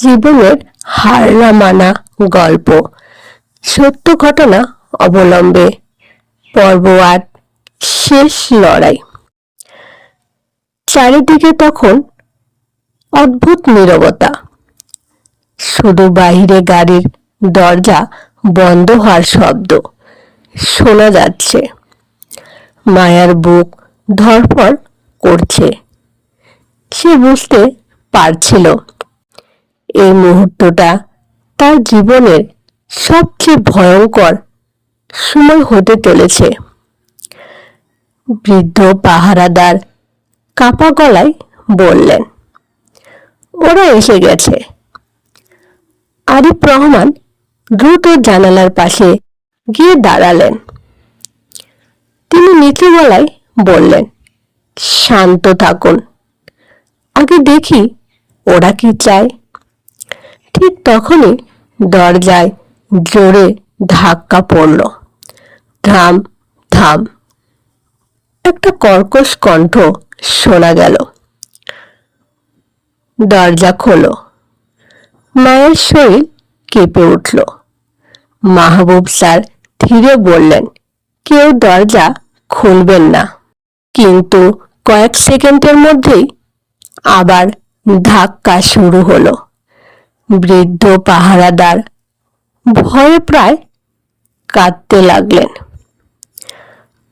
জীবনের হার না মানা গল্প, সত্য ঘটনা অবলম্বে, পর্ব ৮, শেষ লড়াই। চারিদিকে তখন অদ্ভুত নীরবতা, শুধু বাহিরে গাড়ির দরজা বন্ধ হওয়ার শব্দ শোনা যাচ্ছে। মায়ার বুক ধড়ফড় করছে। সে বুঝতে পারছিল এই মুহূর্তটা তার জীবনের সবচেয়ে ভয়ঙ্কর সময় হতে চলেছে। বৃদ্ধ পাহারাদার কাপা গলায় বললেন, ওরা এসে গেছে। আরিফ রহমান দ্রুত জানালার পাশে গিয়ে দাঁড়ালেন। তিনি নিচু গলায় বললেন, শান্ত থাকুন, আগে দেখি ওরা কি চায়। ঠিক তখনই দরজায় জোরে ধাক্কা পড়ল। ধাম ধাম একটা কর্কশ কণ্ঠ শোনা গেল, দরজা খোলো। মায়ের শরীর কেঁপে উঠল। মাহবুব স্যার ধীরে বললেন, কেউ দরজা খুলবেন না। কিন্তু কয়েক সেকেন্ডের মধ্যেই আবার ধাক্কা শুরু হলো। বৃদ্ধ পাহারাদার ভয়ে প্রায় কাঁদতে লাগলেন।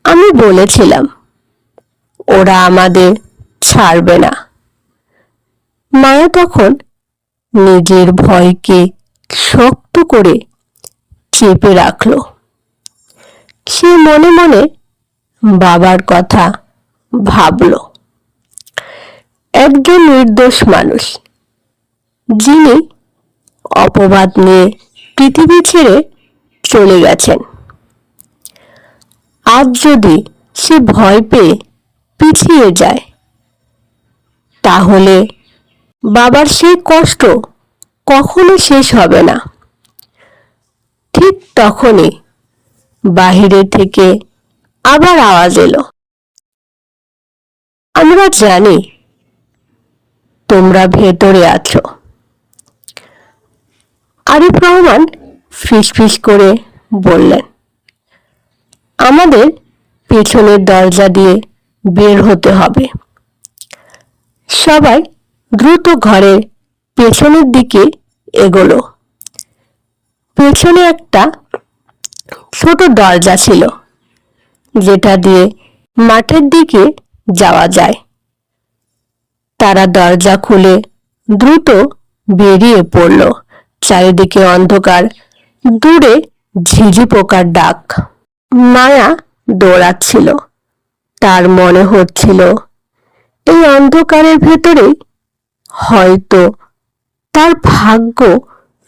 আমি বলেছিলাম ওরা আমাদের ছাড়বে না। মায়া তখন নিজের ভয়কে শক্ত করে চেপে রাখল। সে মনে মনে বাবার কথা ভাবল। একজন নির্দোষ মানুষ, যিনি অপবাদ নিয়ে পৃথিবী ছেড়ে চলে গেছেন। আজ যদি সে ভয় পেয়ে পিছিয়ে যায়, তাহলে বাবার সেই কষ্ট কখনো শেষ হবে না। ঠিক তখনই বাহিরে থেকে আবার আওয়াজ এলো, আমরা জানি তোমরা ভেতরে আছো। আরিফ রহমান ফিসফিস করে বললেন, আমাদের পেছনের দরজা দিয়ে বের হতে হবে। সবাই দ্রুত ঘরের পেছনের দিকে এগোলো। পেছনে একটা ছোট দরজা ছিল, যেটা দিয়ে মাঠের দিকে যাওয়া যায়। তারা দরজা খুলে দ্রুত বেরিয়ে পড়ল। চারিদিকে অন্ধকার, দূরে ঝিঝি পোকার ডাক। মায়া দৌড়াচ্ছিল। তার মনে হচ্ছিল এই অন্ধকারের ভেতরেই হয়তো তার ভাগ্য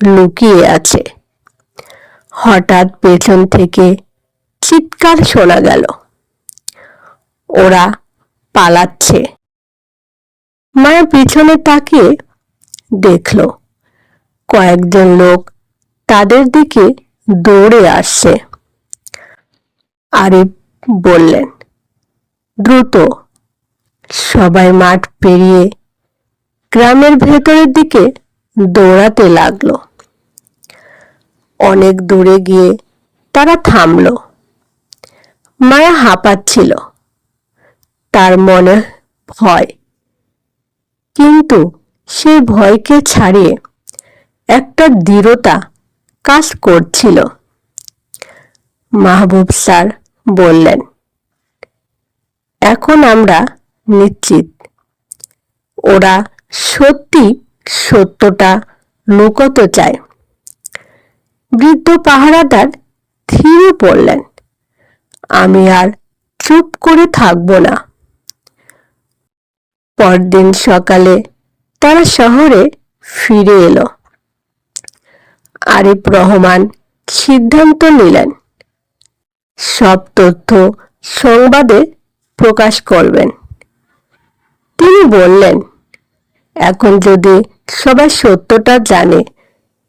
লুকিয়ে আছে। হঠাৎ পেছন থেকে চিৎকার শোনা গেল, ওরা পালাচ্ছে। মায়া পিছনে তাকিয়ে দেখল কয়েকজন লোক তাদের দিকে দৌড়ে আসছে। আরিফ বললেন, দ্রুত। সবাই মাঠ পেরিয়ে গ্রামের ভেতরের দিকে দৌড়াতে লাগলো। অনেক দূরে গিয়ে তারা থামল। মায়া হাঁপাচ্ছিল, তার মনে ভয়, কিন্তু সেই ভয়কে ছাড়িয়ে একটা দৃঢ়তা কাজ করছিল। মাহবুব স্যার বললেন, এখন আমরা নিশ্চিত ওরা সত্যি সত্যটা লুকোতে চায়। বৃদ্ধ পাহারাদার ধীরে বললেন, আমি আর চুপ করে থাকব না। পরদিন সকালে তারা শহরে ফিরে এলো। আরিফ রহমান সিদ্ধান্ত নিলেন, সব তথ্য সংবাদে প্রকাশ করবেন। তিনি বললেন, এখন যদি সবাই সত্যটা জানে,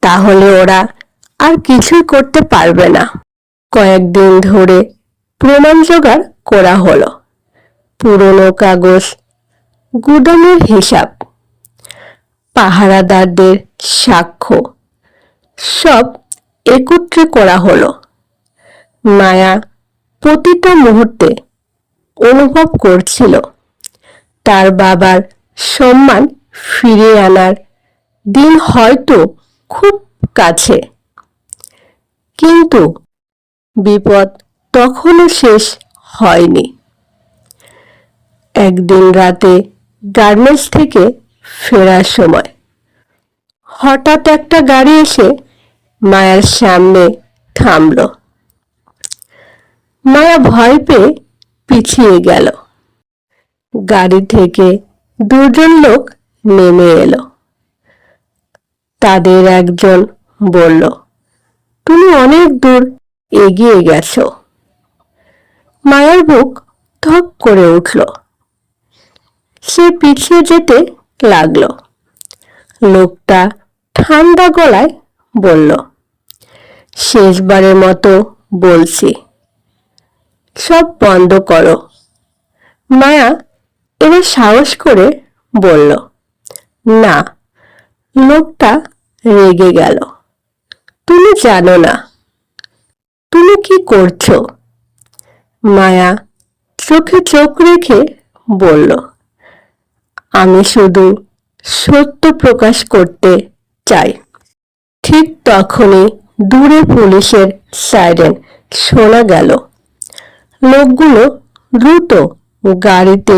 তাহলে ওরা আর কিছুই করতে পারবে না। কয়েকদিন ধরে প্রমাণ জোগাড় করা হলো। পুরনো কাগজ, গুদামের হিসাব, পাহারাদারদের সাক্ষ্য সব একত্রে করা হলো। মায়া প্রতিটা মুহূর্তে অনুভব করছিল তার বাবার সম্মান ফিরিয়ে আনার দিন হয়তো খুব কাছে। কিন্তু বিপদ তখনও শেষ হয়নি। একদিন রাতে গার্মেন্টস থেকে ফেরার সময় হঠাৎ একটা গাড়ি এসে মায়ার সামনে থামল। মায়া ভয় পেয়ে পিছিয়ে গেল। গাড়ি থেকে দুজন লোক নেমে এলো। তাদের একজন বলল, তুমি অনেক দূর এগিয়ে গেছো। মায়ার বুক ধক করে উঠল। সে পিছিয়ে যেতে লাগলো। লোকটা ঠান্ডা গলায় বলল, শেষবারের মতো বলছি, সব বন্ধ করো। মায়া এবার সাহস করে বলল, না। লোকটা রেগে গেল, তুমি জানো না তুমি কি করছো। মায়া চোখে চোখ রেখে বলল, আমি শুধু সত্য প্রকাশ করতে চাই। ঠিক তখনই দূরে পুলিশের সাইরেন শোনা গেল। লোকগুলো দ্রুত গাড়িতে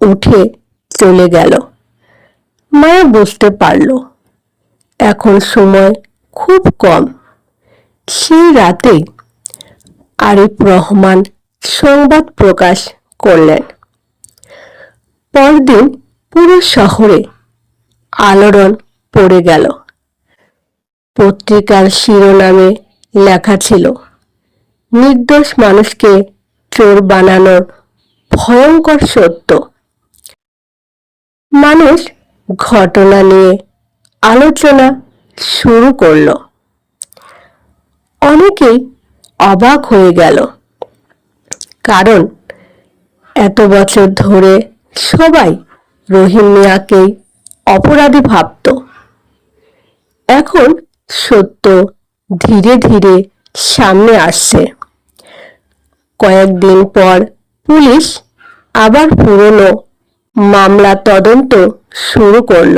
উঠে চলে গেল। মায়া বুঝতে পারল এখন সময় খুব কম। সেই রাতে আরিফ রহমান সংবাদ প্রকাশ করলেন। পরদিন পুরো শহরে আলোড়ন পড়ে গেল। পত্রিকার শিরোনামে লেখা ছিল, নির্দোষ মানুষকে চোর বানানোর ভয়ঙ্কর সত্য। মানুষ ঘটনা নিয়ে আলোচনা শুরু করল। অনেকেই অবাক হয়ে গেল, কারণ এত বছর ধরে সবাই রহিম মিয়াকেই অপরাধী ভাবত। এখন সত্য ধীরে ধীরে সামনে আসছে। কয়েকদিন পর পুলিশ আবার পুরনো মামলা তদন্ত শুরু করল।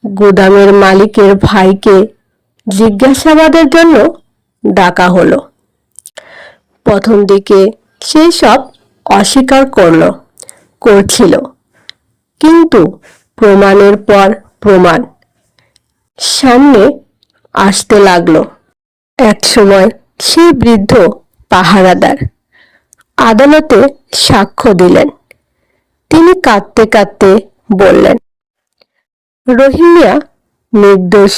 গুদামের মালিকের ভাইকে জিজ্ঞাসাবাদের জন্য ডাকা হলো। প্রথম দিকে সেই সব অস্বীকার করছিল, কিন্তু প্রমাণের পর প্রমাণ সামনে আসতে লাগলো। একসময় সেই বৃদ্ধ পাহারাদার আদালতে সাক্ষ্য দিলেন। তিনি কাঁদতে কাঁদতে বললেন, রহিম মিয়া নির্দোষ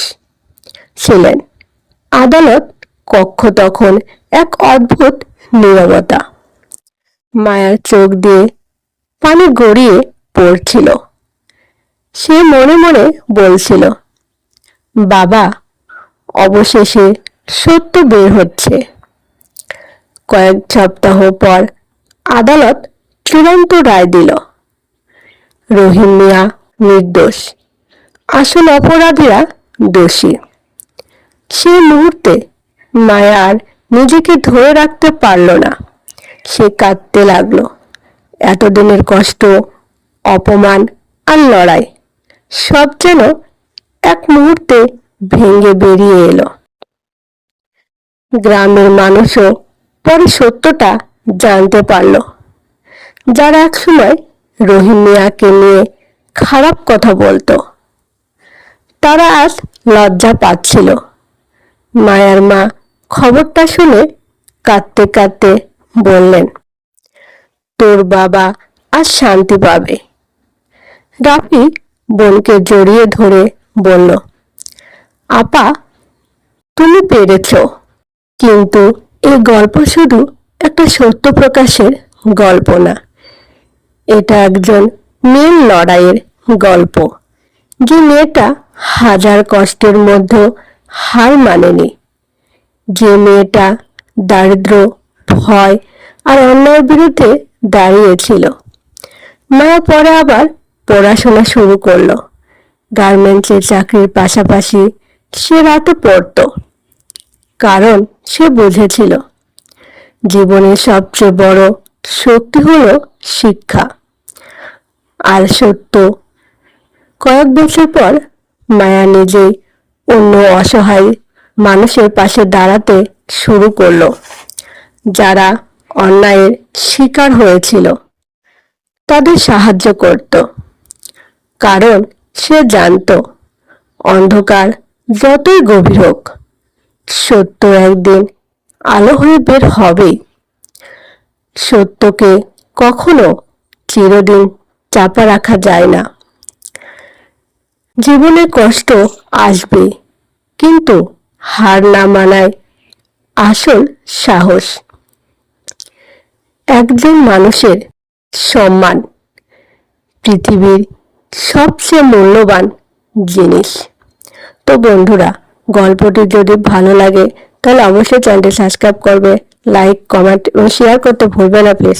ছিলেন। আদালত কক্ষ তখন এক অদ্ভুত নীরবতা। মায়ার চোখ দিয়ে পানি গড়িয়ে পড়ছিল। সে মনে মনে বলছিল, বাবা, অবশেষে সত্য বের হচ্ছে। কয়েক সপ্তাহ পর আদালত চূড়ান্ত রায় দিল, রহিম মিয়া নির্দোষ, আসল অপরাধীরা দোষী। সেই মুহূর্তে মায়া আর নিজেকে ধরে রাখতে পারল না। সে কাঁদতে লাগলো। এতদিনের কষ্ট, অপমান আর লড়াই সব যেন এক মুহূর্তে ভেঙে বেরিয়ে এলো। গ্রামের মানুষও পরে সত্যটা জানতে পারল। যারা একসময় রহিম মিয়াকে নিয়ে খারাপ কথা বলতো, তারা আজ লজ্জা পাচ্ছিল। মায়ার মা খবরটা শুনে কাঁদতে কাঁদতে বললেন, তোর বাবা আজ শান্তি পাবে। রাফি বোনকে জড়িয়ে ধরে বলল, আপা, তুমি পেরেছ। কিন্তু এই গল্প শুধু একটা সত্য প্রকাশের গল্প না, এটা একজন মেয়ের লড়াইয়ের গল্প। যে মেয়েটা হাজার কষ্টের মধ্যেও হার মানেনি, যে মেয়েটা দারিদ্র, ভয় আর অন্যায়ের বিরুদ্ধে দাঁড়িয়েছিল। মায়া পরে আবার পড়াশোনা শুরু করলো, গার্মেন্টসের চাকরির পাশাপাশি সে রাতও পড়তো, কারণ সে বুঝেছিল জীবনের সবচেয়ে বড় শক্তি হলো শিক্ষা। আর সত্য, কয়েক বছর পর মায়া নিজেই অন্য অসহায় মানুষের পাশে দাঁড়াতে শুরু করলো, যারা অন্যায়ের শিকার হয়েছিল। তাদের সাহায্য করত, কারণ সে জানতো অন্ধকার যতই গভীর হোক, সত্য একদিন আলো হয়ে বের হবেই। সত্যকে কখনো চিরদিন চাপা রাখা যায় না। জীবনে কষ্ট আসবে, কিন্তু হার না মানায় আসল সাহস। একজন মানুষের সম্মান পৃথিবীর সবচেয়ে মূল্যবান জিনিস। তো বন্ধুরা, গল্পটি যদি ভালো লাগে তাহলে অবশ্যই চ্যানেলটি সাবস্ক্রাইব করবে, লাইক, কমেন্ট এবং শেয়ার করতে ভুলবে না প্লিজ।